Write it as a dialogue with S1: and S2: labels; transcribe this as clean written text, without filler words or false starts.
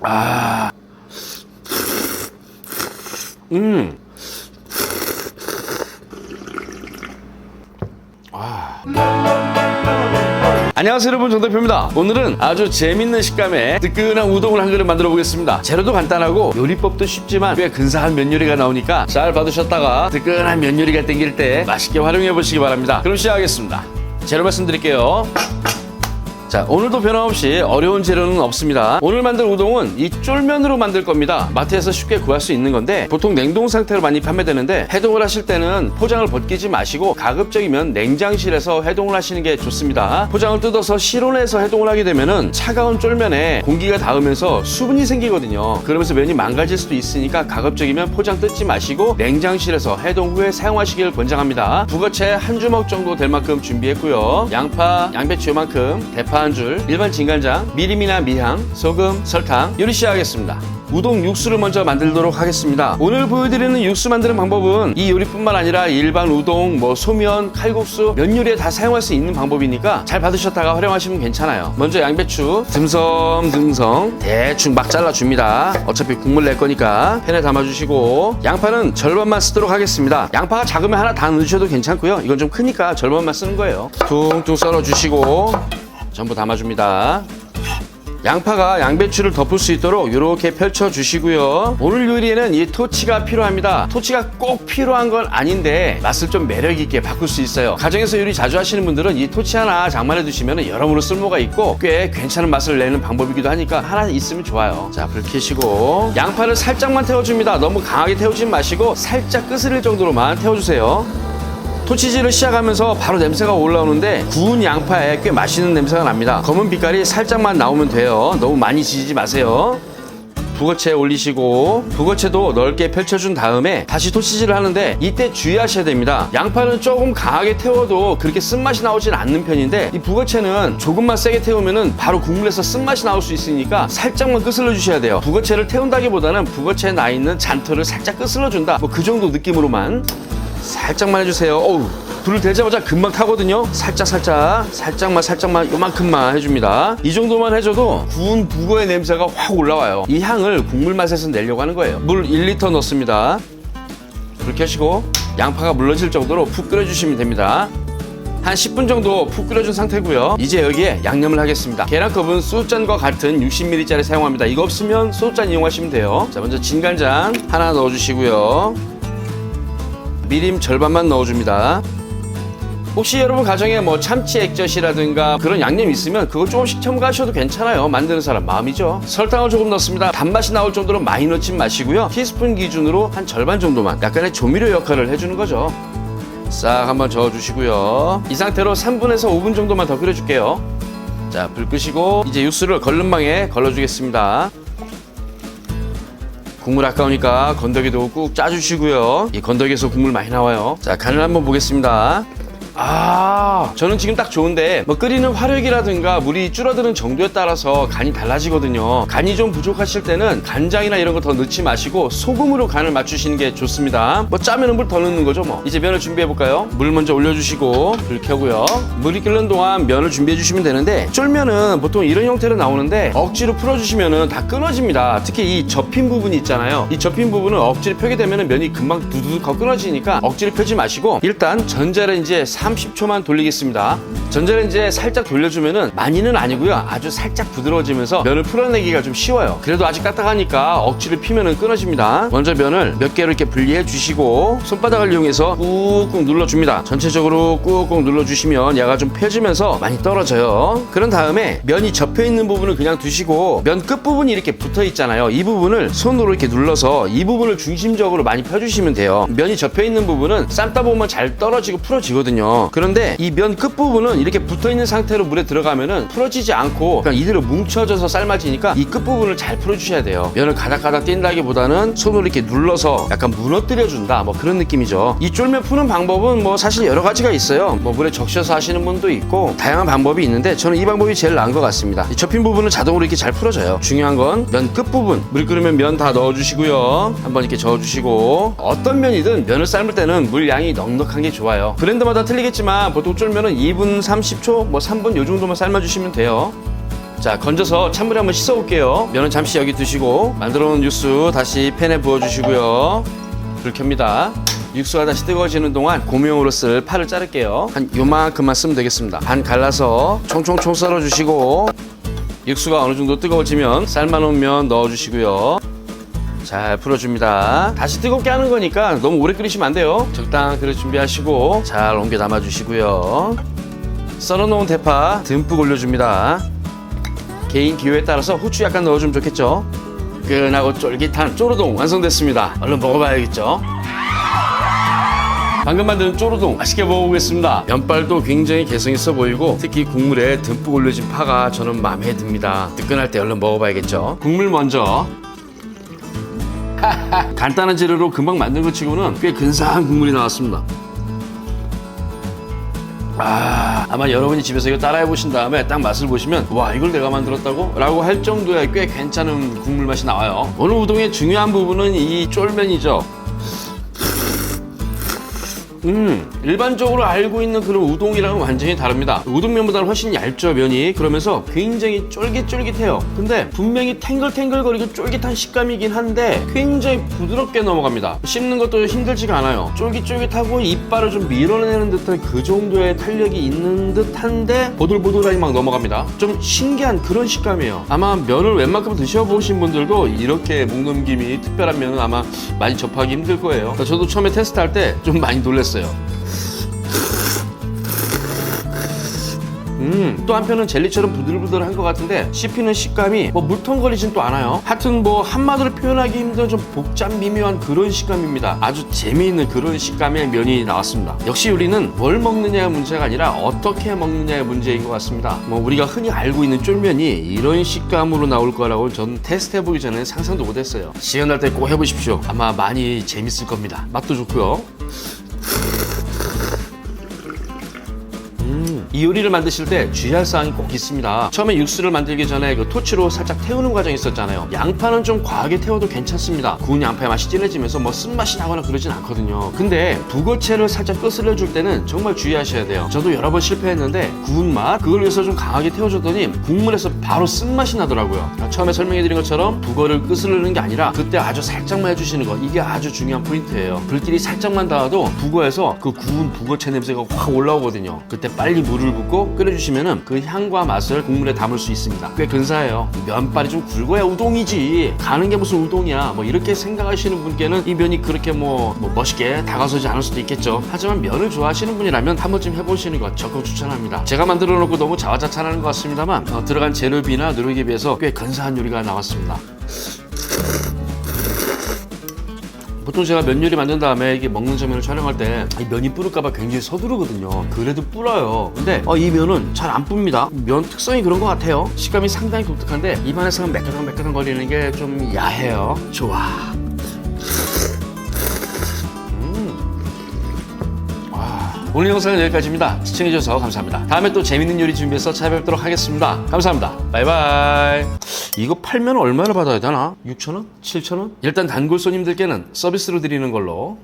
S1: 아, 안녕하세요 여러분, 정대표입니다. 오늘은 아주 재밌는 식감의 뜨끈한 우동을 한 그릇 만들어 보겠습니다. 재료도 간단하고 요리법도 쉽지만 꽤 근사한 면 요리가 나오니까 잘 받으셨다가 뜨끈한 면 요리가 땡길 때 맛있게 활용해 보시기 바랍니다. 그럼 시작하겠습니다. 재료 말씀드릴게요. 자, 오늘도 변함없이 어려운 재료는 없습니다. 오늘 만들 우동은 이 쫄면으로 만들 겁니다. 마트에서 쉽게 구할 수 있는 건데 보통 냉동 상태로 많이 판매되는데, 해동을 하실 때는 포장을 벗기지 마시고 가급적이면 냉장실에서 해동을 하시는 게 좋습니다. 포장을 뜯어서 실온에서 해동을 하게 되면은 차가운 쫄면에 공기가 닿으면서 수분이 생기거든요. 그러면서 면이 망가질 수도 있으니까 가급적이면 포장 뜯지 마시고 냉장실에서 해동 후에 사용하시길 권장합니다. 북어채 한 주먹 정도 될 만큼 준비했고요. 양파, 양배추 요만큼, 대파 한 줄, 일반 진간장, 미림이나 미향, 소금, 설탕. 요리 시작하겠습니다. 우동 육수를 먼저 만들도록 하겠습니다. 오늘 보여드리는 육수 만드는 방법은 이 요리뿐만 아니라 일반 우동, 소면, 칼국수, 면 요리에 다 사용할 수 있는 방법이니까 잘 받으셨다가 활용하시면 괜찮아요. 먼저 양배추 듬성듬성 대충 막 잘라줍니다. 어차피 국물 낼 거니까 팬에 담아주시고, 양파는 절반만 쓰도록 하겠습니다. 양파가 작으면 하나 다 넣으셔도 괜찮고요. 이건 좀 크니까 절반만 쓰는 거예요. 퉁퉁 썰어주시고 전부 담아줍니다. 양파가 양배추를 덮을 수 있도록 이렇게 펼쳐주시고요. 오늘 요리에는 이 토치가 필요합니다. 토치가 꼭 필요한 건 아닌데 맛을 좀 매력있게 바꿀 수 있어요. 가정에서 요리 자주 하시는 분들은 이 토치 하나 장만해 두시면 여러모로 쓸모가 있고 꽤 괜찮은 맛을 내는 방법이기도 하니까 하나 있으면 좋아요. 자, 불 켜시고 양파를 살짝만 태워줍니다. 너무 강하게 태우지 마시고 살짝 끄스릴 정도로만 태워주세요. 토치질을 시작하면서 바로 냄새가 올라오는데 구운 양파에 꽤 맛있는 냄새가 납니다. 검은 빛깔이 살짝만 나오면 돼요. 너무 많이 지지지 마세요. 북어채 올리시고, 북어채도 넓게 펼쳐준 다음에 다시 토치질을 하는데 이때 주의하셔야 됩니다. 양파는 조금 강하게 태워도 그렇게 쓴맛이 나오진 않는 편인데 이 북어채는 조금만 세게 태우면은 바로 국물에서 쓴맛이 나올 수 있으니까 살짝만 끄슬러 주셔야 돼요. 북어채를 태운다기보다는 북어채에 나 있는 잔털을 살짝 끄슬러 준다, 그 정도 느낌으로만 살짝만 해주세요. 어우, 불을 대자마자 금방 타거든요. 살짝만 요만큼만 해줍니다. 이 정도만 해줘도 구운 북어의 냄새가 확 올라와요. 이 향을 국물 맛에서 내려고 하는 거예요. 물 1리터 넣습니다. 불 켜시고 양파가 물러질 정도로 푹 끓여주시면 됩니다. 한 10분 정도 푹 끓여준 상태고요. 이제 여기에 양념을 하겠습니다. 계란컵은 소주잔과 같은 60ml짜리 사용합니다. 이거 없으면 소주잔 이용하시면 돼요. 자, 먼저 진간장 하나 넣어주시고요. 미림 절반만 넣어줍니다. 혹시 여러분 가정에 참치 액젓이라든가 그런 양념이 있으면 그거 조금씩 첨가하셔도 괜찮아요. 만드는 사람 마음이죠. 설탕을 조금 넣습니다. 단맛이 나올 정도로 많이 넣지 마시고요. 티스푼 기준으로 한 절반 정도만, 약간의 조미료 역할을 해주는 거죠. 싹 한번 저어주시고요. 이 상태로 3분에서 5분 정도만 더 끓여줄게요. 자, 불 끄시고 이제 육수를 걸름망에 걸러주겠습니다. 국물 아까우니까 건더기도 꾹 짜주시고요. 이 건더기에서 국물 많이 나와요. 자, 간을 한번 보겠습니다. 저는 지금 딱 좋은데 끓이는 화력이라든가 물이 줄어드는 정도에 따라서 간이 달라지거든요. 간이 좀 부족하실 때는 간장이나 이런 거 더 넣지 마시고 소금으로 간을 맞추시는 게 좋습니다. 짜면은 물 더 넣는 거죠 이제 면을 준비해 볼까요? 물 먼저 올려주시고 불 켜고요. 물이 끓는 동안 면을 준비해 주시면 되는데, 쫄면은 보통 이런 형태로 나오는데 억지로 풀어주시면은 다 끊어집니다. 특히 이 접힌 부분이 있잖아요. 이 접힌 부분은 억지로 펴게 되면은 면이 금방 두두둑 끊어지니까 억지로 펴지 마시고 일단 전자레인지에 30초만 돌리겠습니다. 전자레인지에 살짝 돌려주면은 많이는 아니고요. 아주 살짝 부드러워지면서 면을 풀어내기가 좀 쉬워요. 그래도 아직 딱딱하니까 억지로 피면은 끊어집니다. 먼저 면을 몇 개로 이렇게 분리해 주시고 손바닥을 이용해서 꾹꾹 눌러줍니다. 전체적으로 꾹꾹 눌러주시면 얘가 좀 펴지면서 많이 떨어져요. 그런 다음에 면이 접혀있는 부분을 그냥 두시고 면 끝부분이 이렇게 붙어있잖아요. 이 부분을 손으로 이렇게 눌러서 이 부분을 중심적으로 많이 펴주시면 돼요. 면이 접혀있는 부분은 삶다 보면 잘 떨어지고 풀어지거든요. 그런데 이 면 끝부분은 이렇게 붙어있는 상태로 물에 들어가면은 풀어지지 않고 그냥 이대로 뭉쳐져서 삶아지니까 이 끝부분을 잘 풀어주셔야 돼요. 면을 가닥가닥 뛴다기보다는 손으로 이렇게 눌러서 약간 무너뜨려준다, 그런 느낌이죠. 이 쫄면 푸는 방법은 사실 여러 가지가 있어요. 물에 적셔서 하시는 분도 있고 다양한 방법이 있는데 저는 이 방법이 제일 나은 것 같습니다. 이 접힌 부분은 자동으로 이렇게 잘 풀어져요. 중요한 건 면 끝부분. 물 끓으면 면 다 넣어주시고요. 한번 이렇게 저어주시고, 어떤 면이든 면을 삶을 때는 물 양이 넉넉한 게 좋아요. 브랜드마다 틀리겠지만 보통 쫄면은 2분 30초, 3분 요 정도만 삶아주시면 돼요. 자, 건져서 찬물에 한번 씻어 올게요. 면은 잠시 여기 두시고 만들어 놓은 육수 다시 팬에 부어 주시고요. 불 켭니다. 육수가 다시 뜨거워지는 동안 고명으로 쓸 파를 자를게요. 한 요만큼만 쓰면 되겠습니다. 반 갈라서 총총총 썰어 주시고 육수가 어느 정도 뜨거워지면 삶아놓은 면 넣어 주시고요. 잘 풀어줍니다. 다시 뜨겁게 하는 거니까 너무 오래 끓이시면 안 돼요. 적당한 그릇 준비하시고 잘 옮겨 담아 주시고요. 썰어놓은 대파 듬뿍 올려줍니다. 개인 기호에 따라서 후추 약간 넣어주면 좋겠죠. 뜨끈하고 쫄깃한 쪼르동 완성됐습니다. 얼른 먹어봐야겠죠. 방금 만든 쪼르동 맛있게 먹어보겠습니다. 면발도 굉장히 개성 있어 보이고 특히 국물에 듬뿍 올려진 파가 저는 마음에 듭니다. 뜨끈할 때 얼른 먹어봐야겠죠. 국물 먼저. 간단한 재료로 금방 만든 것 치고는 꽤 근사한 국물이 나왔습니다. 아마 여러분이 집에서 이거 따라해 보신 다음에 딱 맛을 보시면 와, 이걸 내가 만들었다고? 라고 할 정도의 꽤 괜찮은 국물 맛이 나와요. 오늘 우동의 중요한 부분은 이 쫄면이죠. 일반적으로 알고 있는 그런 우동이랑은 완전히 다릅니다. 우동면보다는 훨씬 얇죠, 면이. 그러면서 굉장히 쫄깃쫄깃해요. 근데 분명히 탱글탱글거리고 쫄깃한 식감이긴 한데 굉장히 부드럽게 넘어갑니다. 씹는 것도 힘들지가 않아요. 쫄깃쫄깃하고 이빨을 좀 밀어내는 듯한 그 정도의 탄력이 있는 듯한데 보들보들하게 막 넘어갑니다. 좀 신기한 그런 식감이에요. 아마 면을 웬만큼 드셔보신 분들도 이렇게 목넘김이 특별한 면은 아마 많이 접하기 힘들 거예요. 저도 처음에 테스트할 때 좀 많이 놀랐어요. 또 한편은 젤리처럼 부들부들한 것 같은데 씹히는 식감이 뭐 물컹거리진 또 않아요. 하여튼 뭐 한마디로 표현하기 힘든 좀 복잡 미묘한 그런 식감입니다. 아주 재미있는 그런 식감의 면이 나왔습니다. 역시 우리는 뭘 먹느냐의 문제가 아니라 어떻게 먹느냐의 문제인 것 같습니다. 뭐 우리가 흔히 알고 있는 쫄면이 이런 식감으로 나올 거라고 전 테스트해보기 전에 상상도 못했어요. 시간 날 때 꼭 해보십시오. 아마 많이 재밌을 겁니다. 맛도 좋고요. 이 요리를 만드실 때 주의할 사항이 꼭 있습니다. 처음에 육수를 만들기 전에 그 토치로 살짝 태우는 과정이 있었잖아요. 양파는 좀 과하게 태워도 괜찮습니다. 구운 양파의 맛이 진해지면서 뭐 쓴맛이 나거나 그러진 않거든요. 근데 북어채를 살짝 끄스려 줄 때는 정말 주의하셔야 돼요. 저도 여러 번 실패했는데 구운 맛 그걸 위해서 좀 강하게 태워줬더니 국물에서 바로 쓴맛이 나더라고요. 처음에 설명해드린 것처럼 북어를 끄스르는 게 아니라 그때 아주 살짝만 해주시는 거, 이게 아주 중요한 포인트예요. 불길이 살짝만 닿아도 북어에서 그 구운 북어채 냄새가 확 올라오거든요. 그때 빨리 물을 붓고 끓여주시면 그 향과 맛을 국물에 담을 수 있습니다. 꽤 근사해요. 면발이 좀 굵어야 우동이지 가는 게 무슨 우동이야 뭐 이렇게 생각하시는 분께는 이 면이 그렇게 뭐 멋있게 다가서지 않을 수도 있겠죠. 하지만 면을 좋아하시는 분이라면 한 번쯤 해보시는 것 적극 추천합니다. 제가 만들어 놓고 너무 자화자찬하는 것 같습니다만 들어간 재료비나 노력에 비해서 꽤 근사한 요리가 나왔습니다. 보통 제가 면 요리 만든 다음에 이게 먹는 장면을 촬영할 때 이 면이 불을까봐 굉장히 서두르거든요. 그래도 불어요. 근데 이 면은 잘 안 뿝니다. 면 특성이 그런 것 같아요. 식감이 상당히 독특한데 입안에서 매끄덩매끄덩 거리는 게 좀 야해요. 좋아. 오늘 영상은 여기까지입니다. 시청해주셔서 감사합니다. 다음에 또 재밌는 요리 준비해서 찾아뵙도록 하겠습니다. 감사합니다. 바이바이. 이거 팔면 얼마나 받아야 되나? 6,000원? 7,000원? 일단 단골 손님들께는 서비스로 드리는 걸로.